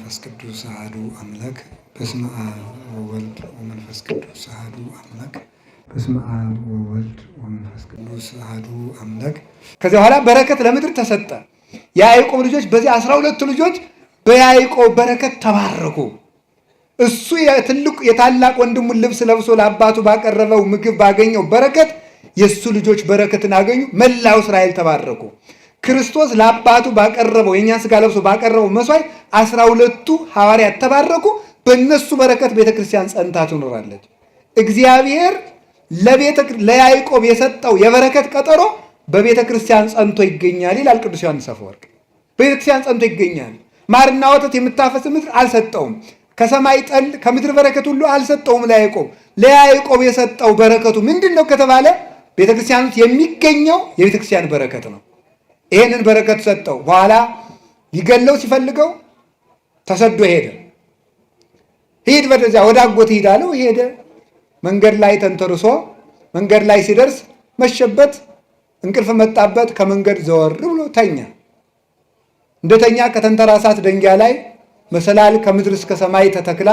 ወመንፈስ ቅዱስ አሐዱ አምላክ በስመ አብ ወወልድ ወመንፈስ ቅዱስ አሐዱ አምላክ በስመ አብ ወወልድ ወመንፈስ ቅዱስ አሐዱ አምላክ። ከዚያ በኋላ በረከት ለምድር ተሰጠ። የያዕቆብ ልጆች በዚህ 12 ልጆች በያዕቆብ በረከት ተባረኩ። እሱ የታላቅ ወንድሙን ልብስ ለብሶ ለአባቱ ባቀረበው ምግብ ባገኘው በረከት የእሱ ልጆች በረከትን አገኙ። መላው እስራኤል ተባረኩ። ክርስቶስ ለአባቱ ባቀረበው የእኛን ሥጋ ለብሶ ባቀረበው መስዋዕት 12ቱ ሐዋርያት ተባረኩ። በእነሱ በረከት ቤተክርስቲያን ጸንታ ትኖራለች። እግዚአብሔር ለያዕቆብ የሰጠው የበረከት ቀጠሮ በቤተክርስቲያን ጸንቶ ይገኛል ይላል ቅዱስ ዮሐንስ አፈወርቅ። በቤተክርስቲያን ጸንቶ ይገኛል። ማርና ወተት የምታፈስ ምድር አልሰጠውም። ከሰማይ ጠል ከምድር በረከት ሁሉ አልሰጠውም ለያዕቆብ። ለያዕቆብ የሰጠው በረከቱ ምንድን ነው ከተባለ ቤተክርስቲያን ውስጥ የሚገኘው የቤተክርስቲያን በረከት ነው። ይህንን በረከት ሰጠው። በኋላ ሊገለው ሲፈልገው ተሰዶ ሄደ። ሂድ ወደዚያ ወደ አጎት ሂድ አለው። ሄደ። መንገድ ላይ ተንተርሶ መንገድ ላይ ሲደርስ መሸበት፣ እንቅልፍ መጣበት። ከመንገድ ዘወር ብሎ ተኛ። እንደተኛ ከተንተራሳት ደንጊያ ላይ መሰላል ከምድር እስከ ሰማይ ተተክላ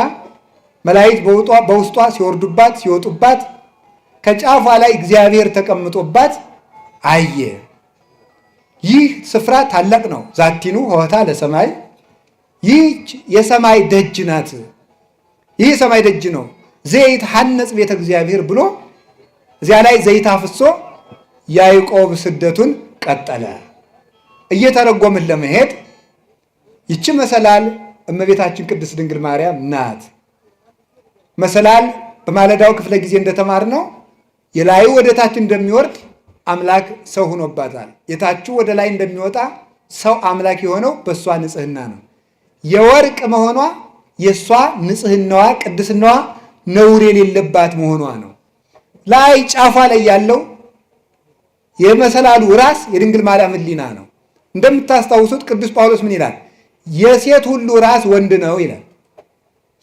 መላእክት በውስጧ ሲወርዱባት ሲወጡባት ከጫፏ ላይ እግዚአብሔር ተቀምጦባት አየ። ይህ ስፍራ ታላቅ ነው። ዛቲኑ ሆታ ለሰማይ፣ ይህች የሰማይ ደጅ ናት። ይህ የሰማይ ደጅ ነው። ዘይት ሐነጽ ቤተ እግዚአብሔር ብሎ እዚያ ላይ ዘይት አፍሶ ያዕቆብ ስደቱን ቀጠለ። እየተረጎምን ለመሄድ ይቺ መሰላል እመቤታችን ቅድስት ድንግል ማርያም ናት። መሰላል በማለዳው ክፍለ ጊዜ እንደተማርነው የላዩ ወደ ታች እንደሚወርድ አምላክ ሰው ሆኖባታል። የታቹ ወደ ላይ እንደሚወጣ ሰው አምላክ የሆነው በእሷ ንጽህና ነው። የወርቅ መሆኗ የእሷ ንጽህናዋ ቅድስናዋ ነውር የሌለባት መሆኗ ነው። ላይ ጫፏ ላይ ያለው የመሰላሉ ራስ የድንግል ማርያም ሕሊና ነው። እንደምታስታውሱት ቅዱስ ጳውሎስ ምን ይላል? የሴት ሁሉ ራስ ወንድ ነው ይላል።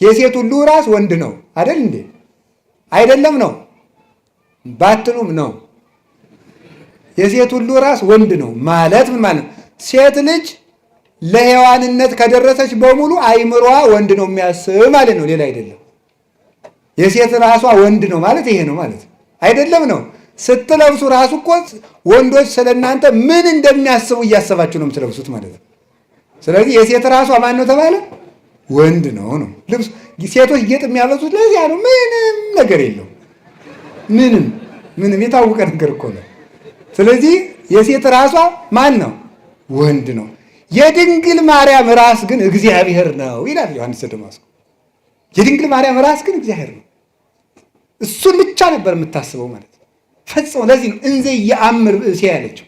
የሴት ሁሉ ራስ ወንድ ነው አይደል እንዴ? አይደለም ነው ባትሉም ነው። የሴት ሁሉ ራስ ወንድ ነው ማለት ምን ማለት ነው? ሴት ልጅ ለሔዋንነት ከደረሰች በሙሉ አይምሮዋ ወንድ ነው የሚያስብ ማለት ነው፣ ሌላ አይደለም። የሴት ራሷ ወንድ ነው ማለት ይሄ ነው ማለት አይደለም ነው። ስትለብሱ ራሱ እኮ ወንዶች ስለእናንተ ምን እንደሚያስቡ እያሰባችሁ ነው የምትለብሱት ማለት ነው። ስለዚህ የሴት ራሷ ማን ነው ተባለ? ወንድ ነው ነው። ልብስ ሴቶች ጌጥ የሚያበዙት ለዚያ ነው። ምንም ነገር የለው። ምንም የታወቀ ነገር እኮ ነው። ስለዚህ የሴት ራሷ ማን ነው? ወንድ ነው። የድንግል ማርያም ራስ ግን እግዚአብሔር ነው ይላል ዮሐንስ ደማስቆ። የድንግል ማርያም ራስ ግን እግዚአብሔር ነው። እሱን ብቻ ነበር የምታስበው ማለት ነው ፈጽሞ። ለዚህ ነው እንዘ የአምር ብእሴ ያለችው።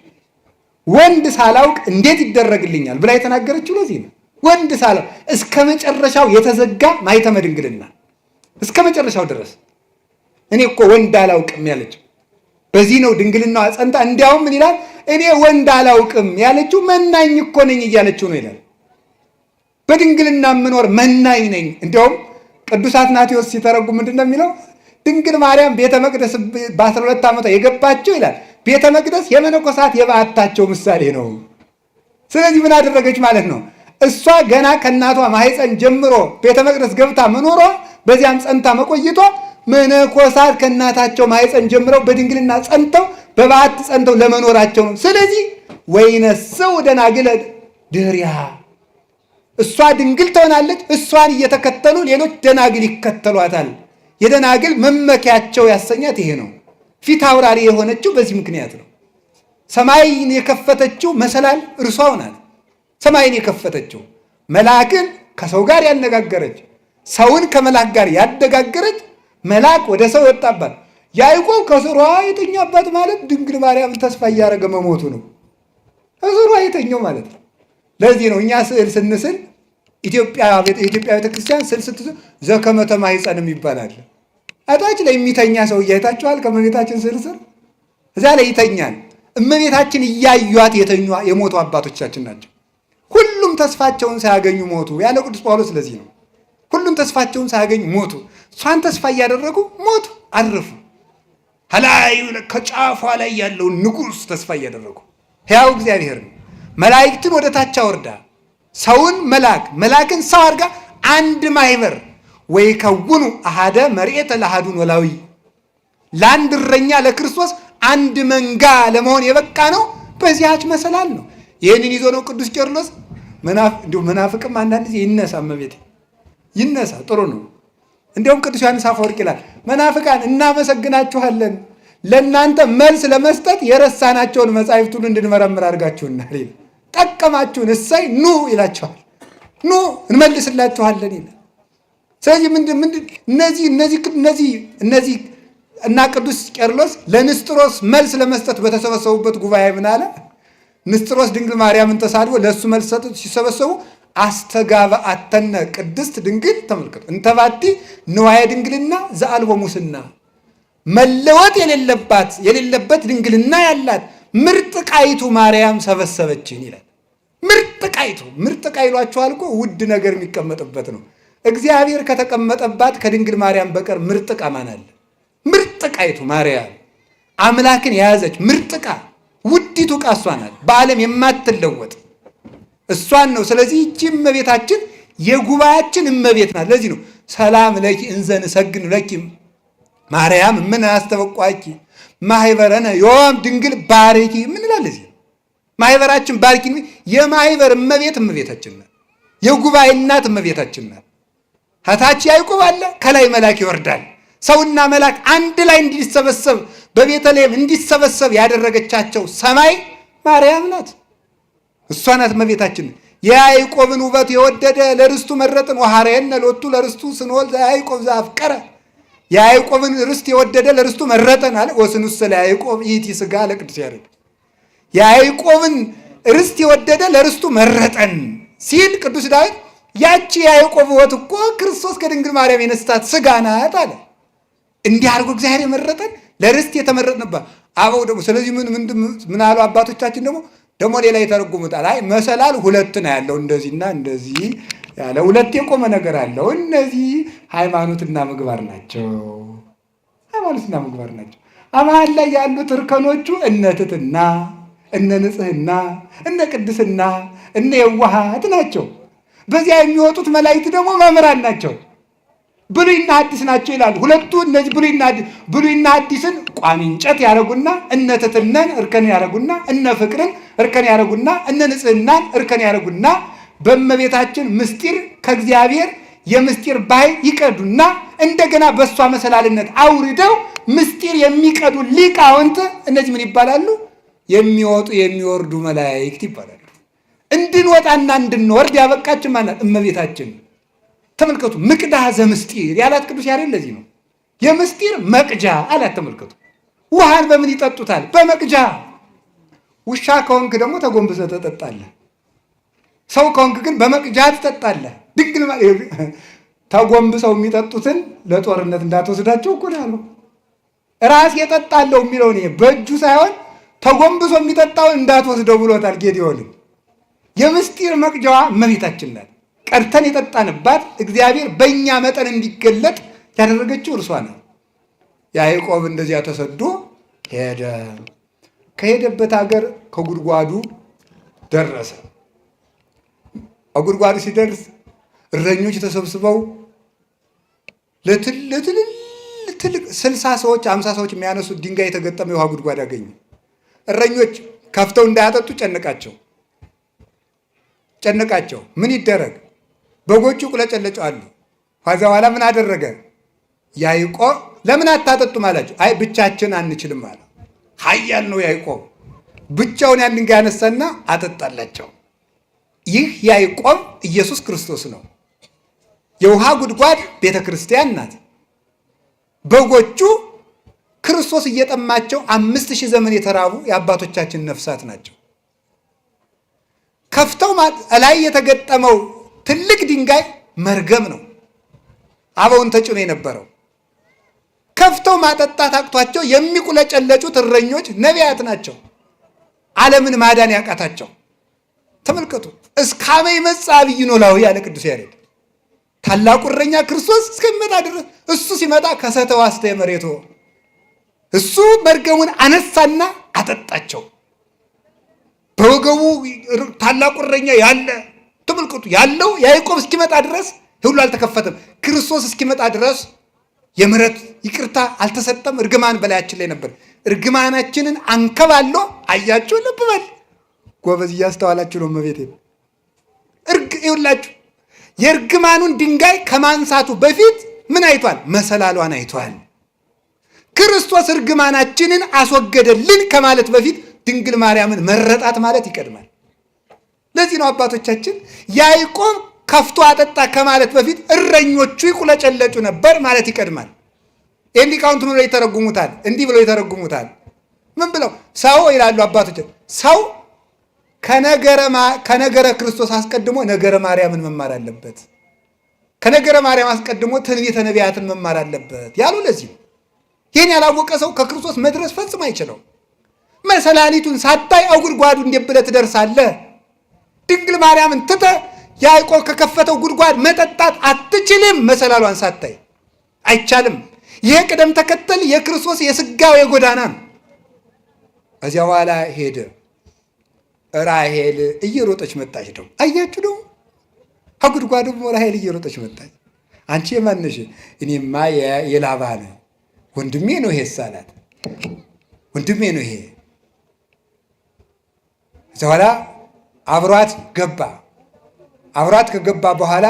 ወንድ ሳላውቅ እንዴት ይደረግልኛል ብላ የተናገረችው ለዚህ ነው። ወንድ ሳላውቅ እስከ መጨረሻው የተዘጋ ማኅተመ ድንግልና እስከ መጨረሻው ድረስ እኔ እኮ ወንድ አላውቅም ያለችው በዚህ ነው ድንግልናዋ ጸንታ። እንዲያውም ምን ይላል? እኔ ወንድ አላውቅም ያለችው መናኝ እኮ ነኝ እያለችው ነው ይላል። በድንግልና የምኖር መናኝ ነኝ። እንዲያውም ቅዱስ አትናቴዎስ ሲተረጉም ምንድን ነው የሚለው? ድንግል ማርያም ቤተ መቅደስ በ12 ዓመቷ የገባችው ይላል። ቤተ መቅደስ የመነኮሳት የበዓታቸው ምሳሌ ነው። ስለዚህ ምን አደረገች ማለት ነው? እሷ ገና ከእናቷ ማኅፀን ጀምሮ ቤተ መቅደስ ገብታ መኖሯ፣ በዚያም ጸንታ መቆይቷ መነኮሳት ከእናታቸው ማኅፀን ጀምረው በድንግልና ጸንተው በበዓት ጸንተው ለመኖራቸው ነው። ስለዚህ ወይነስው ደናግለ ድኅሪሃ፣ እሷ ድንግል ትሆናለች። እሷን እየተከተሉ ሌሎች ደናግል ይከተሏታል። የደናግል መመኪያቸው ያሰኛት ይሄ ነው። ፊት አውራሪ የሆነችው በዚህ ምክንያት ነው። ሰማይን የከፈተችው መሰላል እርሷው ናት። ሰማይን የከፈተችው መልአክን ከሰው ጋር ያነጋገረች፣ ሰውን ከመልአክ ጋር ያደጋገረች፣ መልአክ ወደ ሰው ወጣባት። ያዕቆብ ከስሯ የተኛባት ማለት ድንግል ማርያምን ተስፋ እያደረገ መሞቱ ነው። ከስሯ የተኛው ማለት ነው። ለዚህ ነው እኛ ስዕል ስንስል የኢትዮጵያ ቤተክርስቲያን ስዕል ስትስል ዘከመ ተማኅፀንም ይባላል። እታች ላይ የሚተኛ ሰው እያይታችኋል። ከእመቤታችን ስዕል ስር እዚያ ላይ ይተኛል። እመቤታችን እያዩት የተኙ የሞቱ አባቶቻችን ናቸው። ሁሉም ተስፋቸውን ሳያገኙ ሞቱ ያለ ቅዱስ ጳውሎስ። ስለዚህ ነው ሁሉም ተስፋቸውን ሳያገኙ ሞቱ። እሷን ተስፋ እያደረጉ ሞቱ፣ አረፉ። ከላይ ከጫፏ ላይ ያለውን ንጉሥ ተስፋ እያደረጉ ሕያው እግዚአብሔር ነው። መላእክትን ወደ ታች አወርዳ ሰውን መልአክ መልአክን ሰው አድርጋ አንድ ማህበር ወይ ከውኑ አሃደ መርኤተ ለአሐዱ ኖላዊ ለአንድ እረኛ ለክርስቶስ አንድ መንጋ ለመሆን የበቃ ነው በዚያች መሰላል ነው። ይህንን ይዞ ነው ቅዱስ ቄርሎስ መናፍቅም አንዳንድ ጊዜ ይነሳ እመቤቴ ይነሳ ጥሩ ነው። እንዲሁም ቅዱስ ዮሐንስ አፈወርቅ ይላል መናፍቃን እናመሰግናችኋለን ለእናንተ መልስ ለመስጠት የረሳናቸውን መጻሕፍት ሁሉ እንድንመረምር አድርጋችሁናል ይላል። ጠቀማችሁን እሰይ ኑ ይላችኋል። ኑ እንመልስላችኋለን ይላል። ስለዚህ እነዚህ እና ቅዱስ ቄርሎስ ለንስጥሮስ መልስ ለመስጠት በተሰበሰቡበት ጉባኤ ምን አለ? ንስጥሮስ ድንግል ማርያምን ተሳድቦ ለእሱ መልስ ሰጡት። ሲሰበሰቡ አስተጋብአተነ ቅድስት ድንግል ተመልከቱ እንተባቲ ንዋየ ድንግልና ዘአልቦ ሙስና መለወጥ የሌለበት ድንግልና ያላት ምርጥ ቃይቱ ማርያም ሰበሰበችን ይላል። ምርጥ ቃ ይሏችኋል እኮ ውድ ነገር የሚቀመጥበት ነው። እግዚአብሔር ከተቀመጠባት ከድንግል ማርያም በቀር ምርጥ ቃ ማን አለ? ምርጥ ቃይቱ ማርያም አምላክን የያዘች ምርጥ ቃ ውዲቱ ቃ እሷ ናት። በዓለም የማትለወጥ እሷን ነው። ስለዚህ ይህች እመቤታችን የጉባኤያችን እመቤት ናት። ለዚህ ነው ሰላም ለኪ እንዘ ንሰግድ ለኪ ማርያም ምን አስተበቋቂ ማህበረነ ዮም ድንግል ባርኪ ምን ይላል? እዚህ ማህበራችን ባርኪ የማህበር እመቤታችን ናት። የጉባኤ እናት እመቤታችን ናት። ከታች ያዕቆብ አለ፣ ከላይ መልአክ ይወርዳል። ሰውና መልአክ አንድ ላይ እንዲሰበሰብ በቤተልሔም እንዲሰበሰብ ያደረገቻቸው ሰማይ ማርያም ናት። እሷ ናት እመቤታችን። የያዕቆብን ውበት የወደደ ለርስቱ መረጥን ወሐረየነ ሎቱ ለርስቱ ስንወልድ ያዕቆብ ዘአፍቀረ የያዕቆብን ርስት የወደደ ለርስቱ መረጠን አለ። ወስኑሰ ለያዕቆብ ይእቲ ሥጋ ለቅዱስ ያሬድ የያዕቆብን ርስት የወደደ ለርስቱ መረጠን ሲል ቅዱስ ዳዊት ያቺ የያዕቆብ ውበት እኮ ክርስቶስ ከድንግል ማርያም የነሳት ሥጋ ናት አለ። እንዲህ አድርጎ እግዚአብሔር የመረጠን ለርስት የተመረጥንባት አበው ደግሞ ስለዚህ ምን አሉ አባቶቻችን ደግሞ ሌላ የተረጉሙታል። አይ መሰላል ሁለት ነው ያለው እንደዚህና እንደዚህ ያለ ሁለት የቆመ ነገር አለው። እነዚህ ሃይማኖትና ምግባር ናቸው። አማን ላይ ያሉት እርከኖቹ እነ ትሕትና፣ እነ ንጽሕና፣ እነ ቅድስና፣ እነ የዋሃት ናቸው። በዚያ የሚወጡት መላእክት ደግሞ መምህራን ናቸው። ብሉይና ሐዲስ ናቸው ይላሉ። ሁለቱ እነዚህ ብሉይና ሐዲስን ቋሚ እንጨት ያደረጉና እነ ትሕትናን እርከን ያደረጉና እነ ፍቅርን እርከን ያደረጉና እነ ንጽሕናን እርከን ያደረጉና በእመቤታችን ምስጢር ከእግዚአብሔር የምስጢር ባሕር ይቀዱና እንደገና በእሷ መሰላልነት አውርደው ምስጢር የሚቀዱ ሊቃውንት እነዚህ ምን ይባላሉ? የሚወጡ የሚወርዱ መላእክት ይባላሉ። እንድንወጣና እንድንወርድ ያበቃችን ማናት? እመቤታችን። ተመልከቱ፣ ምቅዳህ ዘምስጢር ያላት ቅዱስ ያሬድ ለዚህ ነው። የምስጢር መቅጃ አላት። ተመልከቱ፣ ውሃን በምን ይጠጡታል? በመቅጃ። ውሻ ከሆንክ ደግሞ ተጎንብሰህ ትጠጣለህ። ሰው ከሆንክ ግን በመቅጃ ትጠጣለህ። ድንግል ተጎንብሰው የሚጠጡትን ለጦርነት እንዳትወስዳቸው እኮ ነው ያለው። ራስ የጠጣለው የሚለውን በእጁ ሳይሆን ተጎንብሶ የሚጠጣውን እንዳትወስደው ብሎታል ጌዴዎንን። የምስጢር መቅጃዋ እመቤታችን ናት። ቀድተን የጠጣንባት እግዚአብሔር በእኛ መጠን እንዲገለጥ ያደረገችው እርሷ ናት። ያዕቆብ እንደዚያ ተሰዶ ሄደ። ከሄደበት ሀገር ከጉድጓዱ ደረሰ። ጉድጓዱ ሲደርስ እረኞች ተሰብስበው ለትልቅ 60 ሰዎች 50 ሰዎች የሚያነሱት ድንጋይ የተገጠመ የውሃ ጉድጓድ አገኙ። እረኞች ከፍተው እንዳያጠጡ ጨነቃቸው። ምን ይደረግ? በጎቹ ቁለጨለጫሉ። ከዛ በኋላ ምን አደረገ? ያዕቆብ ለምን አታጠጡም አላቸው። አይ ብቻችን አንችልም አለ። ኃያል ነው ያዕቆብ። ብቻውን ያን ድንጋይ ያነሳና አጠጣላቸው። ይህ ያዕቆብ ኢየሱስ ክርስቶስ ነው። የውሃ ጉድጓድ ቤተ ክርስቲያን ናት። በጎቹ ክርስቶስ እየጠማቸው 5000 ዘመን የተራቡ የአባቶቻችን ነፍሳት ናቸው። ከፍተው ላይ የተገጠመው ትልቅ ድንጋይ መርገም ነው። አበውን ተጭኖ የነበረው ከፍተው ማጠጣት አቅቷቸው የሚቁለጨለጩት እረኞች ነቢያት ናቸው። ዓለምን ማዳን ያቃታቸው ተመልከቱ። እስካመ ይመጽእ ዐቢይ ኖላዊ ያለ ቅዱስ ያሬድ ታላቁ እረኛ ክርስቶስ እስከሚመጣ ድረስ እሱ ሲመጣ ከሰተ ዋስተ መሬቶ እሱ መርገሙን አነሳና አጠጣቸው። በወገቡ ታላቁ እረኛ ያለ ተመልከቱ። በቅጡ ያለው ያዕቆብ እስኪመጣ ድረስ ሁሉ አልተከፈተም። ክርስቶስ እስኪመጣ ድረስ የምህረት ይቅርታ አልተሰጠም። እርግማን በላያችን ላይ ነበር። እርግማናችንን አንከባሎ አያችሁ። ልብ በል ጎበዝ፣ እያስተዋላችሁ ነው። እመቤቴ ይኸውላችሁ የእርግማኑን ድንጋይ ከማንሳቱ በፊት ምን አይቷል? መሰላሏን አይቷል። ክርስቶስ እርግማናችንን አስወገደልን ከማለት በፊት ድንግል ማርያምን መረጣት ማለት ይቀድማል። ለዚህ ነው አባቶቻችን ያዕቆብ ከፍቶ አጠጣ ከማለት በፊት እረኞቹ ይቁለጨለጩ ነበር ማለት ይቀድማል። ይህን ሊቃውንት ብለው ይተረጉሙታል። እንዲህ ብለው ይተረጉሙታል። ምን ብለው? ሰው ይላሉ አባቶች፣ ሰው ከነገረ ክርስቶስ አስቀድሞ ነገረ ማርያምን መማር አለበት፣ ከነገረ ማርያም አስቀድሞ ትንቢተ ነቢያትን መማር አለበት ያሉ ለዚህ ነው። ይህን ያላወቀ ሰው ከክርስቶስ መድረስ ፈጽሞ አይችለው። መሰላሊቱን ሳታይ አጉድጓዱ እንዴት ብለህ ትደርሳለህ? ድንግል ማርያምን ትተህ ያዕቆብ ከከፈተው ጉድጓድ መጠጣት አትችልም። መሰላሏን ሳታይ አይቻልም። ይሄ ቅደም ተከተል የክርስቶስ የሥጋዌ ጎዳና ነው። ከዚያ በኋላ ሄደ። ራሔል እየሮጠች መጣች። ደግሞ አያችሁ፣ ደግሞ ከጉድጓዱ ራሔል እየሮጠች መጣች። አንቺ የማንሽ? እኔማ የላባ ነኝ፣ ወንድሜ ነው ይሄ ሳላት፣ ወንድሜ ነው ይሄ። ከዚያ በኋላ አብሯት ገባ። አብሯት ከገባ በኋላ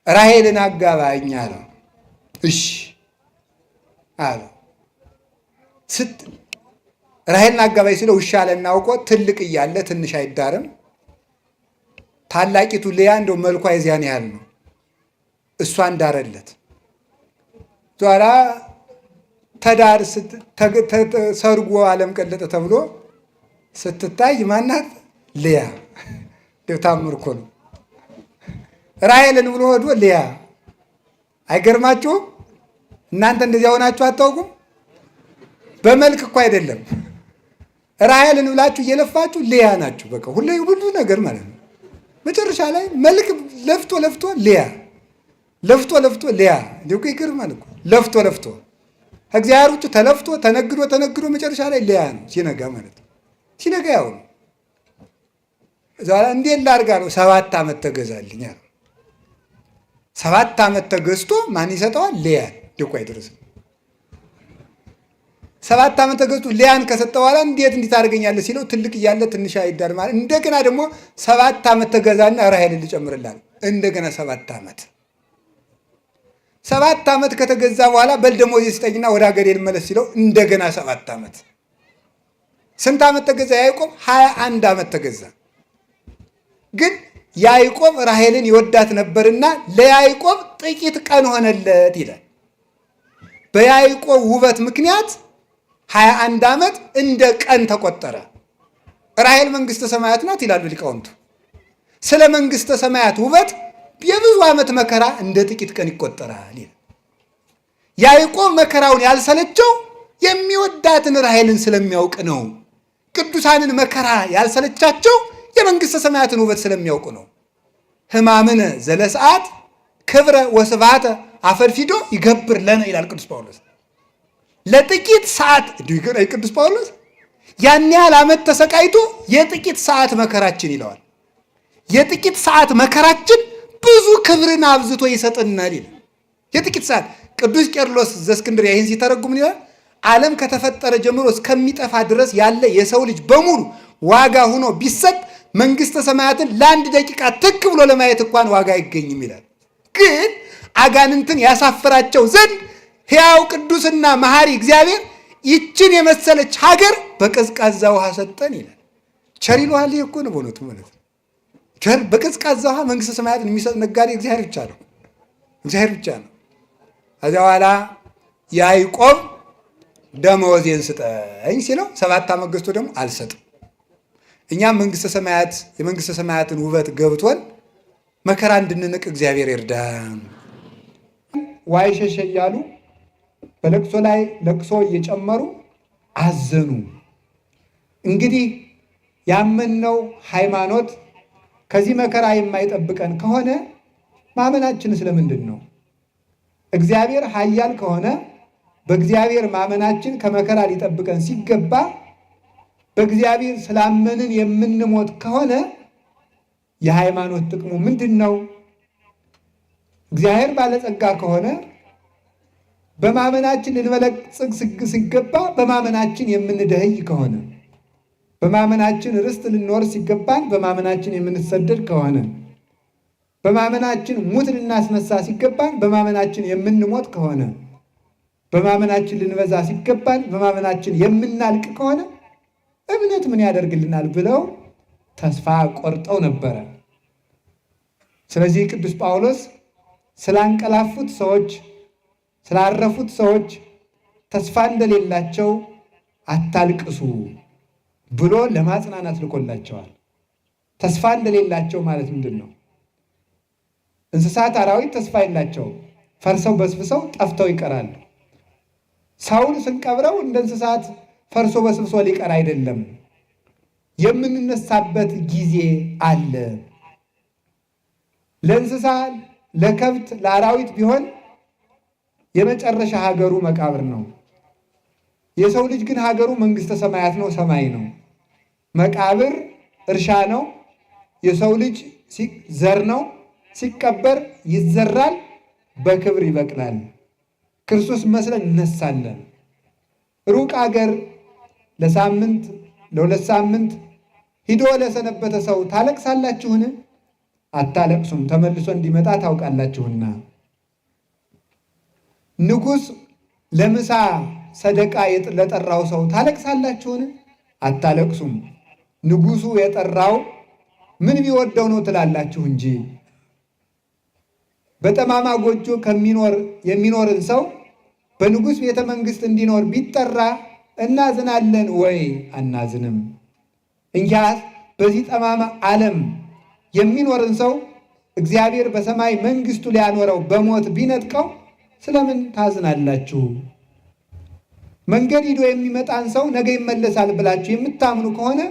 ራሔልን አጋባኝ አለው። እሺ አለ። ራሔልን አጋባኝ ሲለው እሺ አለና አውቆ ትልቅ እያለ ትንሽ አይዳርም። ታላቂቱ ልያ እንደው መልኳ የዚያን ያህል ነው። እሷን ዳረለት። ኋላ ተዳር ሰርጎ ዓለም ቀለጠ ተብሎ ስትታይ ማናት? ልያ። ታምር እኮ ነው። ራሔልን ብሎ ወዶ ልያ። አይገርማችሁም? እናንተ እንደዚያ ሆናችሁ አታውቁም? በመልክ እኮ አይደለም። ራሔልን ብላችሁ እየለፋችሁ ልያ ናችሁ። በቃ ሁሉ ነገር ማለት ነው። መጨረሻ ላይ መልክ ለፍቶ ለፍቶ ልያ፣ ለፍቶ ለፍቶ ልያ። እንዲሁ ይገርማል እኮ ለፍቶ ለፍቶ ከእግዚአብሔር ውጭ ተለፍቶ ተነግዶ ተነግዶ መጨረሻ ላይ ልያ ነው ሲነጋ ማለት ነው። ሲነጋ ያው ነው። ዛሬ እንዴት ላድርጋ ነው? 7 ዓመት ተገዛልኝ አለ። 7 ዓመት ተገዝቶ ማን ይሰጠዋል? ልያን። ደቆ አይደርስም። 7 ዓመት ተገዝቶ ልያን ከሰጠ በኋላ እንዴት ታደርገኛለህ ሲለው ትልቅ እያለ ትንሽ አይዳር ማለት። እንደገና ደግሞ 7 ዓመት ተገዛና ራሔልን ልጨምርልሃል። እንደገና 7 ዓመት 7 ዓመት ከተገዛ በኋላ በል ደሞዝ ስጠኝና ወደ ሀገሬ ልመለስ ሲለው እንደገና 7 ዓመት። ስንት ዓመት ተገዛ ያዕቆብ? 21 ዓመት ተገዛ። ግን ያዕቆብ ራሔልን ይወዳት ነበርና ለያዕቆብ ጥቂት ቀን ሆነለት ይላል። በያዕቆብ ውበት ምክንያት 21 ዓመት እንደ ቀን ተቆጠረ። ራሔል መንግሥተ ሰማያት ናት ይላሉ ሊቃውንቱ። ስለ መንግሥተ ሰማያት ውበት የብዙ ዓመት መከራ እንደ ጥቂት ቀን ይቆጠራል ይላል። ያዕቆብ መከራውን ያልሰለቸው የሚወዳትን ራሔልን ስለሚያውቅ ነው። ቅዱሳንን መከራ ያልሰለቻቸው የመንግሥተ ሰማያትን ውበት ስለሚያውቁ ነው። ሕማምን ዘለሰዓት ክብረ ወስብሐተ አፈድፊዶ ይገብር ለነ ይላል ቅዱስ ጳውሎስ። ለጥቂት ሰዓት ቅዱስ ጳውሎስ ያን ያህል ዓመት ተሰቃይቶ የጥቂት ሰዓት መከራችን ይለዋል። የጥቂት ሰዓት መከራችን ብዙ ክብርን አብዝቶ ይሰጥናል ይላል። የጥቂት ሰዓት ቅዱስ ቄርሎስ ዘእስክንድርያ ይህን ሲተረጉም ይላል ዓለም ከተፈጠረ ጀምሮ እስከሚጠፋ ድረስ ያለ የሰው ልጅ በሙሉ ዋጋ ሆኖ ቢሰጥ መንግሥተ ሰማያትን ለአንድ ደቂቃ ትክ ብሎ ለማየት እንኳን ዋጋ አይገኝም ይላል። ግን አጋንንትን ያሳፍራቸው ዘንድ ሕያው ቅዱስና መሐሪ እግዚአብሔር ይችን የመሰለች ሀገር በቀዝቃዛ ውሃ ሰጠን ይላል። ቸር ይሉሃል። ይሄ እኮ ነው በእውነቱ ማለት ነው። ቸር በቀዝቃዛ ውሃ መንግሥተ ሰማያትን የሚሰጥ ነጋዴ እግዚአብሔር ብቻ ነው። እግዚአብሔር ብቻ ነው። ከዚያ በኋላ ያዕቆብ ደመወዜን ስጠኝ ሲለው 7 ዓመት ገዝቶ ደግሞ አልሰጥም። እኛም የመንግሥተ ሰማያትን ውበት ገብቶን መከራ እንድንንቅ እግዚአብሔር ይርዳን። ዋይ ሸሸ እያሉ በለቅሶ ላይ ለቅሶ እየጨመሩ አዘኑ። እንግዲህ ያመንነው ሃይማኖት ከዚህ መከራ የማይጠብቀን ከሆነ ማመናችን ስለምንድን ነው? እግዚአብሔር ኃያል ከሆነ በእግዚአብሔር ማመናችን ከመከራ ሊጠብቀን ሲገባ በእግዚአብሔር ስላመንን የምንሞት ከሆነ የሃይማኖት ጥቅሙ ምንድን ነው? እግዚአብሔር ባለጸጋ ከሆነ በማመናችን ልንበለጽግ ሲገባ በማመናችን የምንደህይ ከሆነ፣ በማመናችን ርስት ልንወርስ ሲገባን በማመናችን የምንሰደድ ከሆነ፣ በማመናችን ሙት ልናስነሳ ሲገባን በማመናችን የምንሞት ከሆነ፣ በማመናችን ልንበዛ ሲገባን በማመናችን የምናልቅ ከሆነ እምነት ምን ያደርግልናል ብለው ተስፋ ቆርጠው ነበረ። ስለዚህ ቅዱስ ጳውሎስ ስላንቀላፉት ሰዎች፣ ስላረፉት ሰዎች ተስፋ እንደሌላቸው አታልቅሱ ብሎ ለማጽናናት ልኮላቸዋል። ተስፋ እንደሌላቸው ማለት ምንድን ነው? እንስሳት፣ አራዊት ተስፋ የላቸውም። ፈርሰው በስብሰው ጠፍተው ይቀራሉ። ሰውን ስንቀብረው እንደ እንስሳት ፈርሶ በስብሶ ሊቀር አይደለም። የምንነሳበት ጊዜ አለ። ለእንስሳ፣ ለከብት፣ ለአራዊት ቢሆን የመጨረሻ ሀገሩ መቃብር ነው። የሰው ልጅ ግን ሀገሩ መንግሥተ ሰማያት ነው፣ ሰማይ ነው። መቃብር እርሻ ነው። የሰው ልጅ ዘር ነው። ሲቀበር ይዘራል፣ በክብር ይበቅላል። ክርስቶስ መስለን እነሳለን። ሩቅ አገር ለሳምንት ለሁለት ሳምንት ሂዶ ለሰነበተ ሰው ታለቅሳላችሁን? አታለቅሱም፣ ተመልሶ እንዲመጣ ታውቃላችሁና። ንጉሥ ለምሳ ሰደቃ ለጠራው ሰው ታለቅሳላችሁን? አታለቅሱም፣ ንጉሡ የጠራው ምን ቢወደው ነው ትላላችሁ እንጂ። በጠማማ ጎጆ የሚኖርን ሰው በንጉሥ ቤተ መንግሥት እንዲኖር ቢጠራ እናዝናለን ወይ? አናዝንም። እንኪያስ በዚህ ጠማማ ዓለም የሚኖርን ሰው እግዚአብሔር በሰማይ መንግሥቱ ሊያኖረው በሞት ቢነጥቀው ስለምን ታዝናላችሁ? መንገድ ሂዶ የሚመጣን ሰው ነገ ይመለሳል ብላችሁ የምታምኑ ከሆነ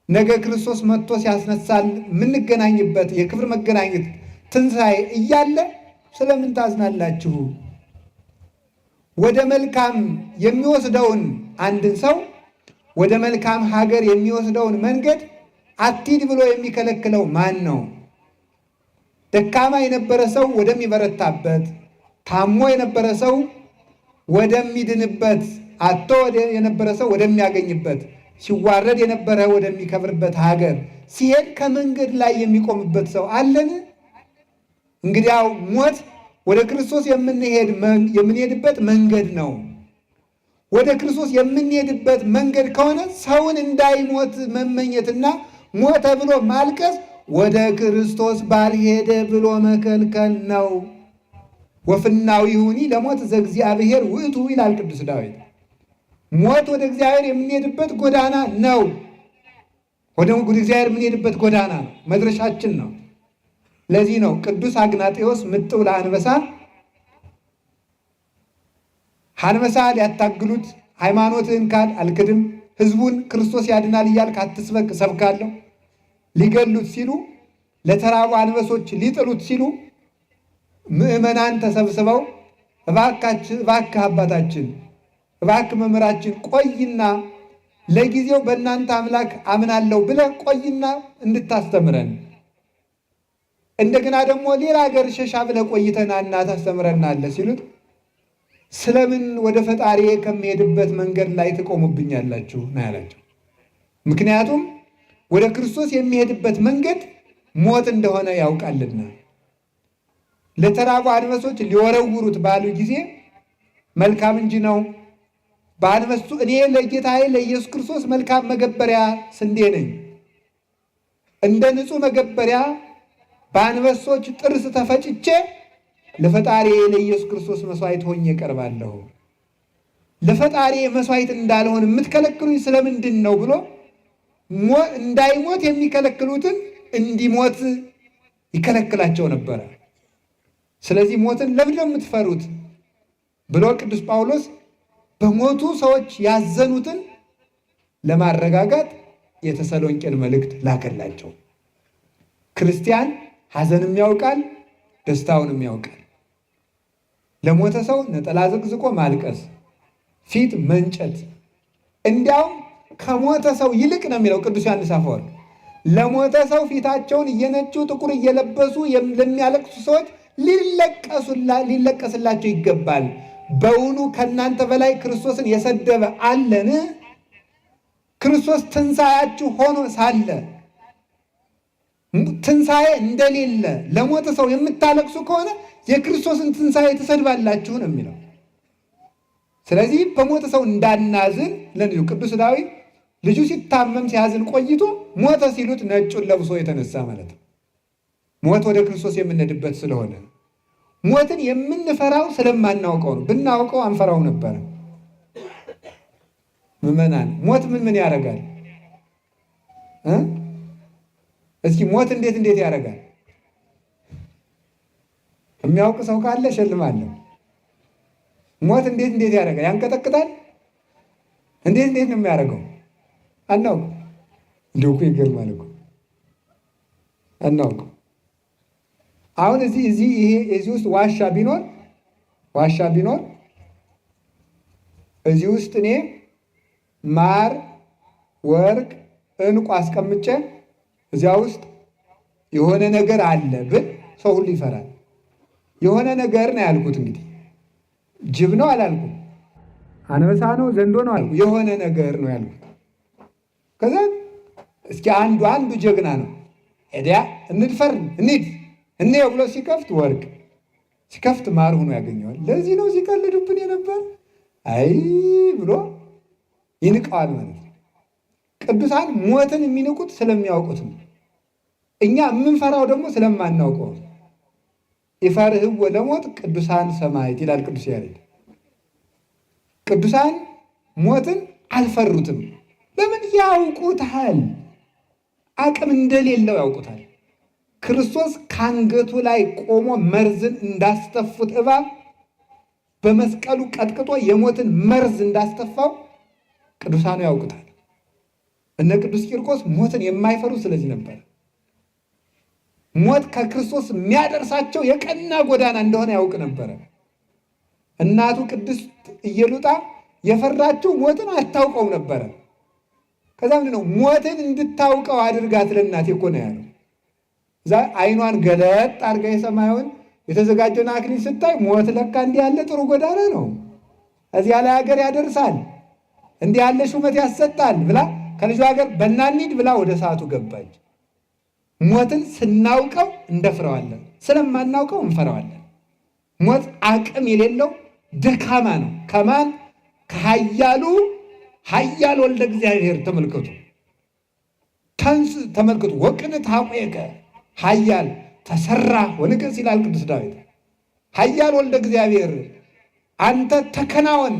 ነገ ክርስቶስ መጥቶ ሲያስነሳል የምንገናኝበት የክብር መገናኘት ትንሣኤ እያለ ስለምን ታዝናላችሁ? ወደ መልካም የሚወስደውን አንድን ሰው ወደ መልካም ሀገር የሚወስደውን መንገድ አትሂድ ብሎ የሚከለክለው ማን ነው? ደካማ የነበረ ሰው ወደሚበረታበት፣ ታሞ የነበረ ሰው ወደሚድንበት፣ አጥቶ የነበረ ሰው ወደሚያገኝበት፣ ሲዋረድ የነበረ ወደሚከብርበት ሀገር ሲሄድ ከመንገድ ላይ የሚቆምበት ሰው አለን? እንግዲያው ሞት ወደ ክርስቶስ የምንሄድበት መንገድ ነው። ወደ ክርስቶስ የምንሄድበት መንገድ ከሆነ ሰውን እንዳይሞት መመኘትና ሞተ ብሎ ማልቀስ ወደ ክርስቶስ ባልሄደ ብሎ መከልከል ነው። ወፍናዊሁኒ ለሞት ዘእግዚአብሔር ውእቱ ይላል ቅዱስ ዳዊት። ሞት ወደ እግዚአብሔር የምንሄድበት ጎዳና ነው። ወደ እግዚአብሔር የምንሄድበት ጎዳና ነው፣ መድረሻችን ነው። ለዚህ ነው ቅዱስ አግናጤዎስ ምጥው ለአንበሳ አንበሳ ሊያታግሉት ሃይማኖትህን ካድ አልክድም፣ ሕዝቡን ክርስቶስ ያድናል እያልክ አትስበክ እሰብካለሁ፣ ሊገሉት ሲሉ ለተራቡ አንበሶች ሊጥሉት ሲሉ ምዕመናን ተሰብስበው እባክህ አባታችን፣ እባክህ መምህራችን ቆይና ለጊዜው በእናንተ አምላክ አምናለሁ ብለህ ቆይና እንድታስተምረን፣ እንደገና ደግሞ ሌላ ሀገር ሸሻ ብለህ ቆይተናና ታስተምረናለህ ሲሉት ስለምን ወደ ፈጣሪ ከሚሄድበት መንገድ ላይ ትቆሙብኛላችሁ ነው ያላቸው። ምክንያቱም ወደ ክርስቶስ የሚሄድበት መንገድ ሞት እንደሆነ ያውቃልና። ለተራቡ አንበሶች ሊወረውሩት ባሉ ጊዜ መልካም እንጂ ነው በአንበሱ እኔ ለጌታዬ ለኢየሱስ ክርስቶስ መልካም መገበሪያ ስንዴ ነኝ፣ እንደ ንጹሕ መገበሪያ በአንበሶች ጥርስ ተፈጭቼ ለፈጣሪ ለኢየሱስ ክርስቶስ መስዋዕት ሆኜ እቀርባለሁ። ለፈጣሪ መስዋዕት እንዳልሆን የምትከለክሉኝ ስለምንድን ነው ብሎ እንዳይሞት የሚከለክሉትን እንዲሞት ይከለክላቸው ነበረ። ስለዚህ ሞትን ለምን ነው የምትፈሩት ብሎ ቅዱስ ጳውሎስ በሞቱ ሰዎች ያዘኑትን ለማረጋጋት የተሰሎንቄን መልእክት ላከላቸው። ክርስቲያን ሐዘንም ያውቃል፣ ደስታውንም ያውቃል። ለሞተ ሰው ነጠላ ዘቅዝቆ ማልቀስ፣ ፊት መንጨት፣ እንዲያውም ከሞተ ሰው ይልቅ ነው የሚለው ቅዱስ ዮሐንስ አፈወርቅ፣ ለሞተ ሰው ፊታቸውን እየነጩ ጥቁር እየለበሱ ለሚያለቅሱ ሰዎች ሊለቀስላቸው ይገባል። በውኑ ከእናንተ በላይ ክርስቶስን የሰደበ አለን? ክርስቶስ ትንሣኤያችሁ ሆኖ ሳለ ትንሣኤ እንደሌለ ለሞተ ሰው የምታለቅሱ ከሆነ የክርስቶስን ትንሣኤ ትሰድባላችሁ ነው የሚለው። ስለዚህ በሞተ ሰው እንዳናዝን ለልጁ ቅዱስ ዳዊት ልጁ ሲታመም ሲያዝን ቆይቶ ሞተ ሲሉት ነጩን ለብሶ የተነሳ ማለት ነው። ሞት ወደ ክርስቶስ የምንሄድበት ስለሆነ ሞትን የምንፈራው ስለማናውቀው ነው። ብናውቀው አንፈራው ነበር። ምዕመናን ሞት ምን ያደርጋል? እስኪ ሞት እንዴት ያደርጋል? የሚያውቅ ሰው ካለ ሸልማለሁ። ሞት እንዴት ያደርጋል? ያንቀጠቅጣል? እንዴት ነው የሚያደርገው? አናውቅም። እንደው እኮ ይገርማል እኮ አናውቅም። አሁን እዚህ ውስጥ ዋሻ ቢኖር እዚህ ውስጥ እኔ ማር፣ ወርቅ፣ ዕንቁ አስቀምጬ እዚያ ውስጥ የሆነ ነገር አለ ብል ሰው ሁሉ ይፈራል። የሆነ ነገር ነው ያልኩት። እንግዲህ ጅብ ነው አላልኩም፣ አንበሳ ነው ዘንዶ ነው አልኩ። የሆነ ነገር ነው ያልኩት። ከዛ እስኪ አንዱ ጀግና ነው ሄዲያ እንድፈር እኔ ብሎ ሲከፍት ወርቅ ሲከፍት ማር ሆኖ ያገኘዋል። ለዚህ ነው ሲቀልዱብን የነበር አይ ብሎ ይንቀዋል ማለት ነው። ቅዱሳን ሞትን የሚንቁት ስለሚያውቁት ነው። እኛ የምንፈራው ደግሞ ስለማናውቀው። ይፈርህዎ ለሞት ቅዱሳን ሰማዕት ይላል ቅዱስ ያሬድ። ቅዱሳን ሞትን አልፈሩትም። ለምን? ያውቁታል። አቅም እንደሌለው ያውቁታል። ክርስቶስ ከአንገቱ ላይ ቆሞ መርዝን እንዳስተፉት እባብ በመስቀሉ ቀጥቅጦ የሞትን መርዝ እንዳስተፋው ቅዱሳኑ ያውቁታል። እነ ቅዱስ ቂርቆስ ሞትን የማይፈሩ ስለዚህ ነበር። ሞት ከክርስቶስ የሚያደርሳቸው የቀና ጎዳና እንደሆነ ያውቅ ነበረ። እናቱ ቅድስት ኢየሉጣ የፈራችው ሞትን አታውቀው ነበረ። ከዛ ምንድን ነው ሞትን እንድታውቀው አድርጋት ለእናቴ እኮ ነው ያለው። እዛ አይኗን ገለጥ አድርጋ የሰማዩን የተዘጋጀውን አክሊል ስታይ ሞት ለካ እንዲህ ያለ ጥሩ ጎዳና ነው፣ እዚያ ላይ ሀገር ያደርሳል፣ እንዲህ ያለ ሹመት ያሰጣል ብላ ከልጇ ሀገር በናኒድ ብላ ወደ ሰዓቱ ገባች። ሞትን ስናውቀው እንደፍረዋለን፣ ስለማናውቀው እንፈራዋለን። ሞት አቅም የሌለው ደካማ ነው። ከማን? ከኃያሉ ኃያል ወልደ እግዚአብሔር ተመልከቱ። ተንስ ተመልከቱ። ወቅንት ሀቆከ ኃያል ተሰራ ወንገሥ ይላል ቅዱስ ዳዊት። ኃያል ወልደ እግዚአብሔር አንተ ተከናወን፣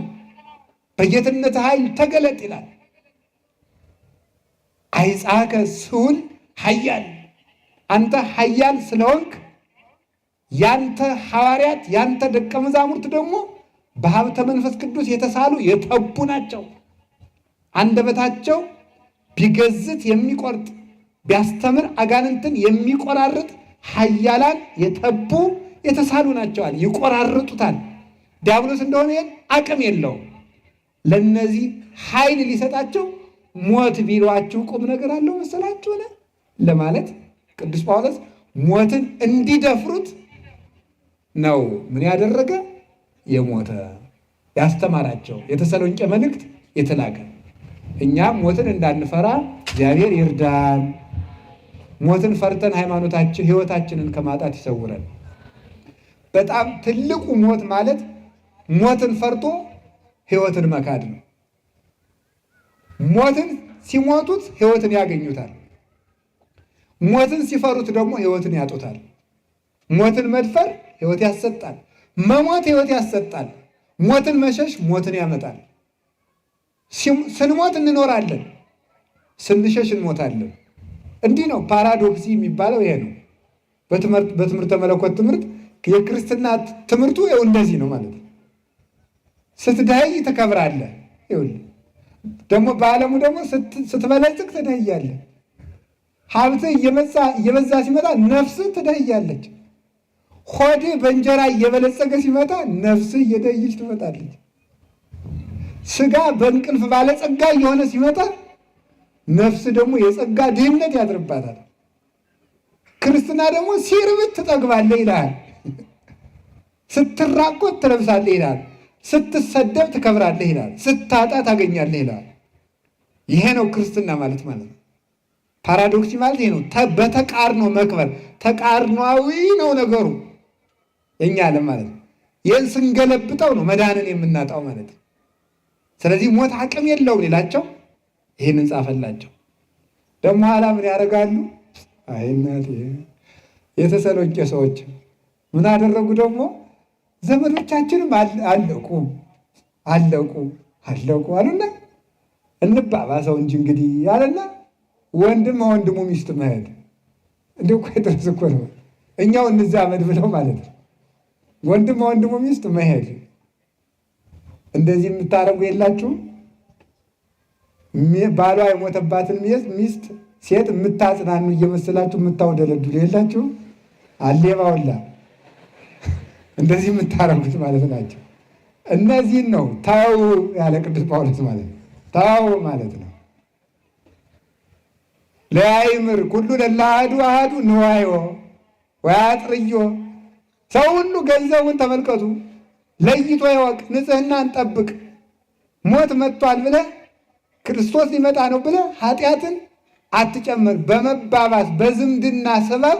በጌትነት ኃይል ተገለጥ ይላል። አይጻከ ስሁል ኃያል፣ አንተ ኃያል ስለሆንክ ያንተ ሐዋርያት ያንተ ደቀ መዛሙርት ደግሞ በሀብተ መንፈስ ቅዱስ የተሳሉ የተቡ ናቸው። አንደበታቸው ቢገዝት የሚቆርጥ ቢያስተምር አጋንንትን የሚቆራርጥ ኃያላን የተቡ የተሳሉ ናቸዋል። ይቆራርጡታል። ዲያብሎስ እንደሆነ ይሄን አቅም የለውም። ለነዚህ ኃይል ሊሰጣቸው ሞት ቢሏችሁ ቁም ነገር አለው መሰላችሁን ለማለት ቅዱስ ጳውሎስ ሞትን እንዲደፍሩት ነው ምን ያደረገ የሞተ ያስተማራቸው የተሰሎንቄ መልእክት የተላከ። እኛም ሞትን እንዳንፈራ እግዚአብሔር ይርዳን። ሞትን ፈርተን ሃይማኖታችን ሕይወታችንን ከማጣት ይሰውረን። በጣም ትልቁ ሞት ማለት ሞትን ፈርቶ ሕይወትን መካድ ነው። ሞትን ሲሞቱት ሕይወትን ያገኙታል። ሞትን ሲፈሩት ደግሞ ሕይወትን ያጡታል። ሞትን መድፈር ሕይወት ያሰጣል። መሞት ሕይወት ያሰጣል። ሞትን መሸሽ ሞትን ያመጣል። ስንሞት እንኖራለን፣ ስንሸሽ እንሞታለን። እንዲህ ነው ፓራዶክሲ የሚባለው ይሄ ነው። በትምህርተ መለኮት ትምህርት የክርስትና ትምህርቱ ይኸው እንደዚህ ነው ማለት ነው። ስትደኸይ ትከብራለህ። ይኸውልህ ደግሞ በዓለሙ ደግሞ ስትበለጽግ ትደህያለህ። ሀብትህ እየበዛ ሲመጣ ነፍስህ ትደህያለች። ሆድህ በእንጀራ እየበለጸገ ሲመጣ ነፍስህ እየደየች ትመጣለች። ስጋ በእንቅልፍ ባለጸጋ እየሆነ ሲመጣ ነፍስ ደግሞ የጸጋ ድህነት ያድርባታል። ክርስትና ደግሞ ሲርብት ትጠግባለህ ይላል። ስትራቆት ትለብሳለህ ይላል። ስትሰደብ ትከብራለህ ይላል። ስታጣ ታገኛለህ ይላል። ይሄ ነው ክርስትና ማለት ነው። ፓራዶክሲ ማለት ይሄ ነው። በተቃርኖ መክበር ተቃርኗዊ ነው ነገሩ የኛ ዓለም ማለት ነው። ይህን ስንገለብጠው ነው መዳንን የምናጣው ማለት ነው። ስለዚህ ሞት አቅም የለውም ሌላቸው ይህንን ጻፈላቸው። ደግሞ ኋላ ምን ያደርጋሉ? አይ እናቴ የተሰሎቄ ሰዎች ምን አደረጉ ደግሞ? ዘመዶቻችንም አለቁ አሉና እንባባሰው እንጂ እንግዲህ ያለና ወንድም ወንድሙ ሚስት መሄድ እንዲሁ እኮ የደረስ እኮ ነው። እኛው እንዛመድ ብለው ማለት ነው። ወንድም ወንድሙ ሚስት መሄድ እንደዚህ የምታረጉ የላችሁም? ባሏ የሞተባትን ሚስት ሴት የምታጽናኑ እየመሰላችሁ የምታውደለድሉ የላችሁም? አሌባውላ እንደዚህ የምታረጉት ማለት ናቸው። እነዚህን ነው ታው ያለ ቅዱስ ጳውሎስ ማለት ነው። ታው ማለት ነው። ለያይምር ኩሉ ለላሃዱ አሃዱ ንዋዮ ወያጥርዮ። ሰው ሁሉ ገንዘቡን ተመልከቱ፣ ለይቶ ይወቅ፣ ንጽህናን ጠብቅ። ሞት መጥቷል ብለህ ክርስቶስ ሊመጣ ነው ብለህ ኃጢአትን አትጨምር። በመባባስ በዝምድና ሰበብ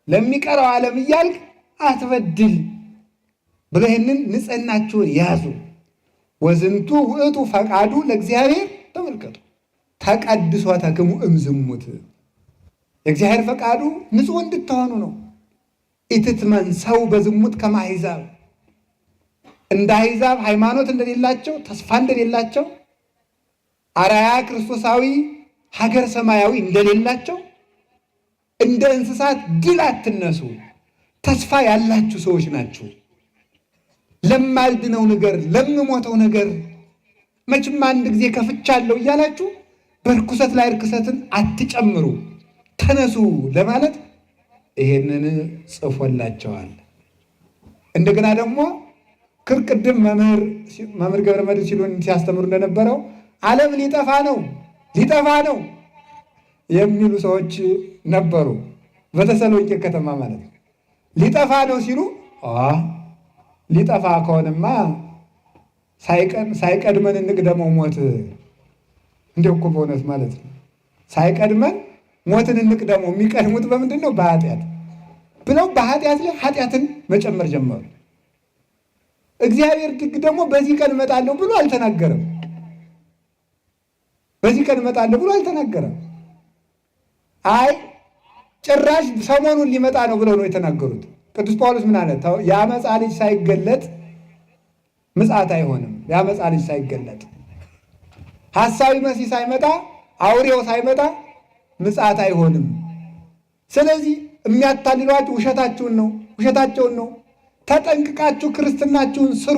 ለሚቀረው ዓለም እያልክ አትበድል ብሎ ይህንን ንጽህናችሁን ያዙ። ወዝንቱ ውእቱ ፈቃዱ ለእግዚአብሔር። ተመልከቱ፣ ተቀድሶ ተክሙ እምዝሙት። የእግዚአብሔር ፈቃዱ ንጹሕ እንድትሆኑ ነው። ኢትትመን ሰው በዝሙት ከማሕዛብ፣ እንደ አሕዛብ ሃይማኖት እንደሌላቸው ተስፋ እንደሌላቸው አርአያ ክርስቶሳዊ ሀገር ሰማያዊ እንደሌላቸው እንደ እንስሳት ድል አትነሱ። ተስፋ ያላችሁ ሰዎች ናችሁ። ለማልድነው ነገር ለምሞተው ነገር መቼም አንድ ጊዜ ከፍቻለሁ እያላችሁ በርኩሰት ላይ ርኩሰትን አትጨምሩ፣ ተነሱ ለማለት ይሄንን ጽፎላቸዋል። እንደገና ደግሞ ቅድም መምህር ገብረመድኅን ሲሉን ሲያስተምሩ እንደነበረው ዓለም ሊጠፋ ነው የሚሉ ሰዎች ነበሩ። በተሰሎንቄ ከተማ ማለት ነው። ሊጠፋ ነው ሲሉ ሊጠፋ ከሆነማ ሳይቀድመን እንቅደመው ሞት። እንዲሁ እኮ በእውነት ማለት ነው። ሳይቀድመን ሞትን እንቅደመው። የሚቀድሙት በምንድን ነው? በኃጢአት ብለው በኃጢአት ላይ ኃጢአትን መጨመር ጀመሩ። እግዚአብሔር ድግ ደግሞ በዚህ ቀን እመጣለሁ ብሎ አልተናገረም። በዚህ ቀን እመጣለሁ ብሎ አልተናገረም። አይ ጭራሽ ሰሞኑን ሊመጣ ነው ብለው ነው የተናገሩት። ቅዱስ ጳውሎስ ምን አለ? የአመፃ ልጅ ሳይገለጥ ምጽአት አይሆንም። የአመፃ ልጅ ሳይገለጥ ሐሳዊ መሲህ ሳይመጣ አውሬው ሳይመጣ ምጽአት አይሆንም። ስለዚህ የሚያታልሏችሁ ውሸታቸውን ነው። ተጠንቅቃችሁ ክርስትናችሁን ስሩ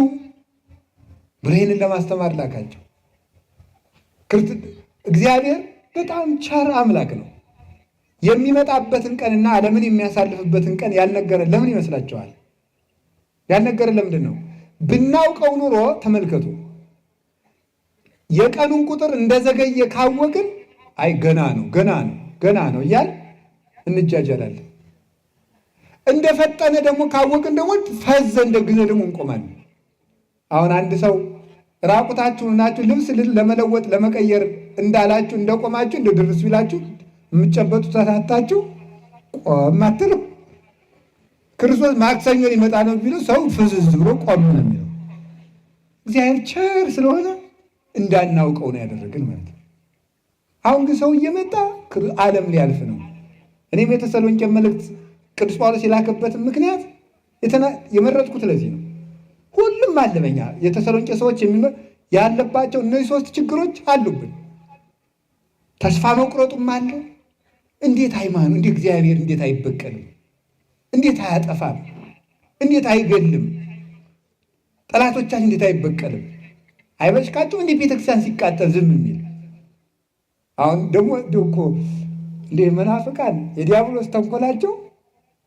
ብሎ ይህንን ለማስተማር ላካቸው። እግዚአብሔር በጣም ቸር አምላክ ነው። የሚመጣበትን ቀንና ዓለምን የሚያሳልፍበትን ቀን ያልነገረን ለምን ይመስላችኋል? ያልነገረን ለምንድን ነው? ብናውቀው ኑሮ ተመልከቱ፣ የቀኑን ቁጥር እንደዘገየ ካወቅን አይ ገና ነው እያል እንጃጃላለን። እንደፈጠነ ደግሞ ካወቅን ደግሞ ፈዘን ደግዘ ደግሞ እንቆማለን። አሁን አንድ ሰው ራቁታችሁን ናችሁ ልብስ ለመለወጥ ለመቀየር እንዳላችሁ እንደቆማችሁ እንደ ድርስ ቢላችሁ የምትጨበጡ ተታታችሁ ቆም አትልም። ክርስቶስ ማክሰኞ ሊመጣ ነው ቢሉ ሰው ፍዝዝ ብሎ ቆም ነው የሚለው። እግዚአብሔር ቸር ስለሆነ እንዳናውቀው ነው ያደረግን ማለት ነው። አሁን ግን ሰው እየመጣ ዓለም ሊያልፍ ነው። እኔም የተሰሎንቄ መልእክት ቅዱስ ጳውሎስ የላከበትን ምክንያት የመረጥኩት ለዚህ ነው። ሁሉም አለበኛ የተሰሎንቄ ሰዎች ያለባቸው እነዚህ ሶስት ችግሮች አሉብን። ተስፋ መቁረጡም አለ። እንዴት ሃይማኖት እንዴት እግዚአብሔር እንዴት አይበቀልም? እንዴት አያጠፋም? እንዴት አይገልም? ጠላቶቻችን እንዴት አይበቀልም? አይበሽቃቸውም? እንዴት ቤተክርስቲያን ሲቃጠል ዝም የሚል? አሁን ደግሞ እኮ እንደ መናፍቃን የዲያብሎስ ተንኮላቸው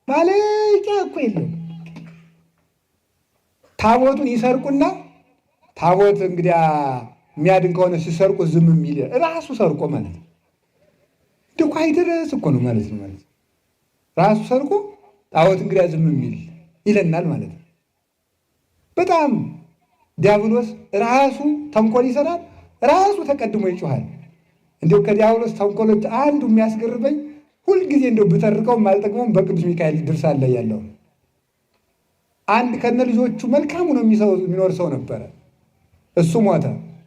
ማለቂያ እኮ የለም። ታቦቱን ይሰርቁና ታቦት እንግዲያ የሚያድን ከሆነ ሲሰርቁ ዝም የሚል ራሱ ሰርቆ ማለት ነው። እንዲሁ አይደረስ እኮ ነው ማለት ነው። ማለት ራሱ ሰርቆ ጣዖት እንግዲያ ዝም የሚል ይለናል ማለት ነው። በጣም ዲያብሎስ ራሱ ተንኮል ይሰራል፣ ራሱ ተቀድሞ ይጮሃል። እንዲሁ ከዲያብሎስ ተንኮሎች አንዱ የሚያስገርመኝ ሁልጊዜ እንደው ብተርከውም አልጠቅመውም በቅዱስ ሚካኤል ድርሳን ላይ ያለው አንድ ከነ ልጆቹ መልካም ነው የሚኖር ሰው ነበረ። እሱ ሞተ።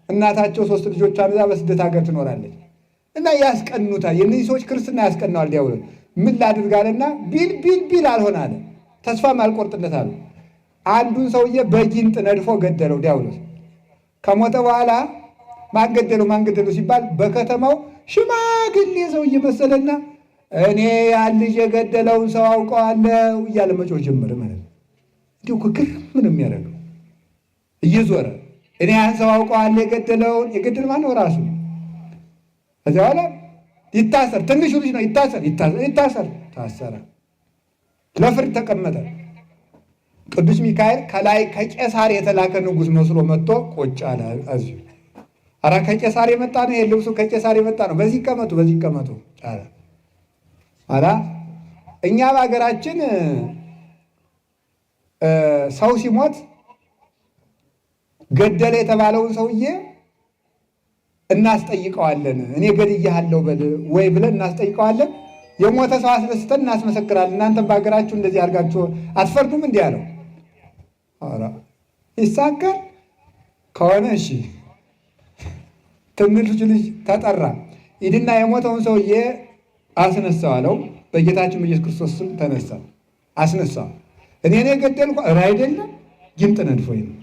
እናታቸው 3 ልጆች አሉ። በስደት ሀገር ትኖራለች እና ያስቀኑታል። የእነዚህ ሰዎች ክርስትና ያስቀናዋል ዲያብሎስ። ምን ላድርጋለና ቢል አልሆነ አለ። ተስፋም አልቆርጥለት አሉ። አንዱን ሰውዬ በጊንጥ ነድፎ ገደለው ዲያብሎስ። ከሞተ በኋላ ማንገደለው ሲባል በከተማው ሽማግሌ ሰውዬ መሰለና እኔ ያን ልጅ የገደለውን ሰው አውቀዋለሁ እያለ መጮህ ጀመረ ማለት ነው። እንዲሁ ግርም ምን የሚያደርገው እየዞረ እኔ ያን ሰው አውቀዋለሁ የገደል ማነው ራሱ። ከዚያ በኋላ ይታሰር፣ ትንሹ ልጅ ነው ይታሰር። ታሰረ፣ ለፍርድ ተቀመጠ። ቅዱስ ሚካኤል ከላይ ከቄሳር የተላከ ንጉሥ መስሎ መጥቶ ቁጭ አለ። እዚሁ ኧረ ከቄሳር የመጣ ነው፣ ይሄ ልብሱ ከቄሳር የመጣ ነው፣ በዚህ ይቀመጡ አለ። አላ እኛ በሀገራችን ሰው ሲሞት ገደለ የተባለውን ሰውዬ እናስጠይቀዋለን። እኔ ገድያለሁ በል ወይ ብለን እናስጠይቀዋለን። የሞተ ሰው አስደስተን እናስመሰክራለን። እናንተም በሀገራችሁ እንደዚህ አድርጋችሁ አትፈርዱም? እንዲህ አለው። ኧረ ይሳካል ከሆነ እሺ። ትንሹ ልጅ ተጠራ። ሂድና የሞተውን ሰውዬ አስነሳው አለው። በጌታችን በኢየሱስ ክርስቶስ ስም ተነሳ፣ አስነሳው። እኔ የገደልኩ ኧረ አይደለም ጊንጥ ነድፎኝ ነው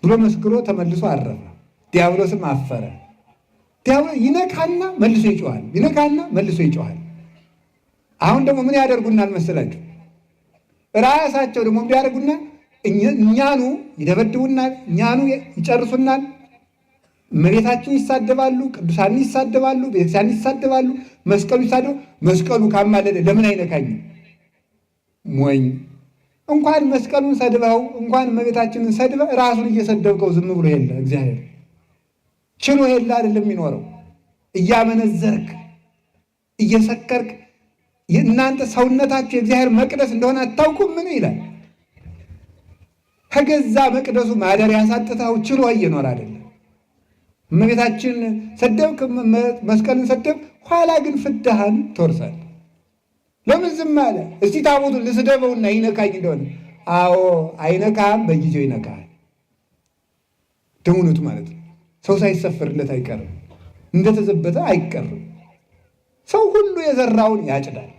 ብሎ መስክሮ ተመልሶ አረፈ። ዲያብሎስም አፈረ። ዲያብሎስ ይነካና መልሶ ይጮሃል፣ ይነካና መልሶ ይጮሃል። አሁን ደግሞ ምን ያደርጉናል መሰላችሁ? ራሳቸው ደግሞ እንዲያደርጉና እኛኑ ይደበድቡናል፣ እኛኑ ይጨርሱናል። እመቤታችን ይሳደባሉ፣ ቅዱሳን ይሳደባሉ፣ ቤተክርስቲያን ይሳደባሉ፣ መስቀሉ ይሳደባሉ። መስቀሉ ካማለለ ለምን አይነካኝም? ሞኝ እንኳን መስቀሉን ሰድበው እንኳን እመቤታችንን ሰድበ ራሱን እየሰደብከው ዝም ብሎ የለ እግዚአብሔር ችሎ የለ አይደለም የሚኖረው። እያመነዘርክ እየሰከርክ እናንተ ሰውነታችሁ የእግዚአብሔር መቅደስ እንደሆነ አታውቁም? ምን ይላል? ከገዛ መቅደሱ ማደሪያ ያሳጥተው ችሎ እየኖር አይደለም። እመቤታችን ሰደብክ፣ መስቀልን ሰደብ፣ ኋላ ግን ፍዳህን ትወርሳለህ። ለምን ዝም አለ? እስቲ ታቦቱን ልስደበውና ይነካኝ እንደሆነ። አዎ አይነካም፣ በጊዜው ይነካል። ደሙነቱ ማለት ነው። ሰው ሳይሰፈርለት አይቀርም፣ እንደተዘበተ አይቀርም። ሰው ሁሉ የዘራውን ያጭዳል።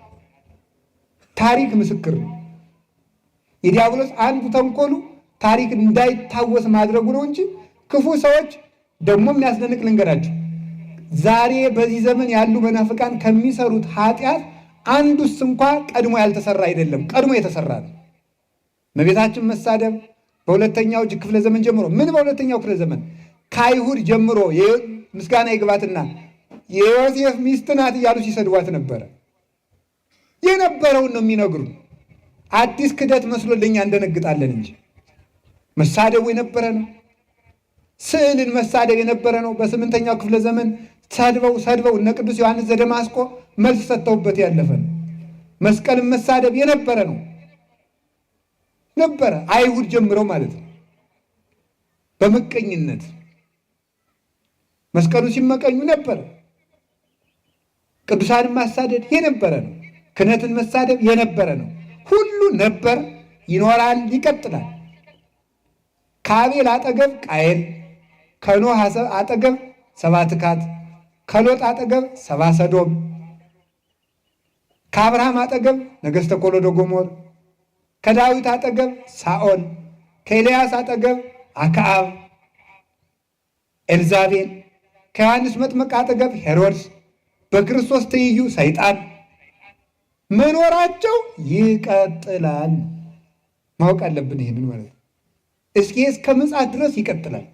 ታሪክ ምስክር ነው። የዲያብሎስ አንዱ ተንኮሉ ታሪክ እንዳይታወስ ማድረጉ ነው እንጂ ክፉ ሰዎች ደግሞ የሚያስደንቅ ልንገራቸው። ዛሬ በዚህ ዘመን ያሉ መናፍቃን ከሚሰሩት ኃጢአት አንዱስ እንኳ ቀድሞ ያልተሰራ አይደለም፣ ቀድሞ የተሰራ ነው። እመቤታችን መሳደብ በሁለተኛው ክፍለ ዘመን ጀምሮ በሁለተኛው ክፍለ ዘመን ከአይሁድ ጀምሮ ምስጋና ይግባትና የዮሴፍ ሚስት ናት እያሉ ሲሰድቧት ነበረ። የነበረውን ነው የሚነግሩ። አዲስ ክደት መስሎ ለኛ እንደነግጣለን እንጂ መሳደቡ የነበረ ነው። ስዕልን መሳደብ የነበረ ነው። በ8ኛው ክፍለ ዘመን ሰድበው እነ ቅዱስ ዮሐንስ ዘደማስቆ መልስ ሰጥተውበት ያለፈ ነው። መስቀልን መሳደብ የነበረ ነው ነበረ። አይሁድ ጀምረው ማለት ነው። በምቀኝነት መስቀሉ ሲመቀኙ ነበረ። ቅዱሳንን ማሳደድ የነበረ ነው። ክህነትን መሳደብ የነበረ ነው። ሁሉ ነበር፣ ይኖራል፣ ይቀጥላል። ከአቤል አጠገብ ቃየል፣ ከኖህ አጠገብ 7 ትካት፣ ከሎጥ አጠገብ 7 ሰዶም፣ ከአብርሃም አጠገብ ነገሥተ ኮሎዶ ጎሞር፣ ከዳዊት አጠገብ ሳኦል፣ ከኤልያስ አጠገብ አክዓብ፣ ኤልዛቤል፣ ከዮሐንስ መጥምቅ አጠገብ ሄሮድስ፣ በክርስቶስ ትይዩ ሰይጣን መኖራቸው ይቀጥላል። ማወቅ አለብን ይህንን ማለት ነው። እስከ ምጽአት ድረስ ይቀጥላል።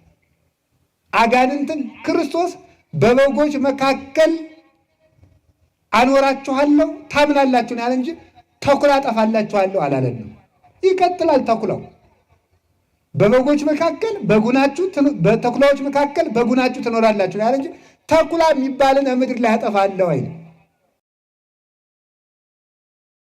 አጋንንትን ክርስቶስ በበጎች መካከል አኖራችኋለሁ ታምናላችሁ ያለ እንጂ ተኩላ ጠፋላችኋለሁ አላለንም። ይቀጥላል ተኩላው። በበጎች መካከል በጉናችሁ በተኩላዎች መካከል በጉናችሁ ትኖራላችሁ ያለ እንጂ ተኩላ የሚባልን ምድር ላይ አጠፋለሁ አይደል?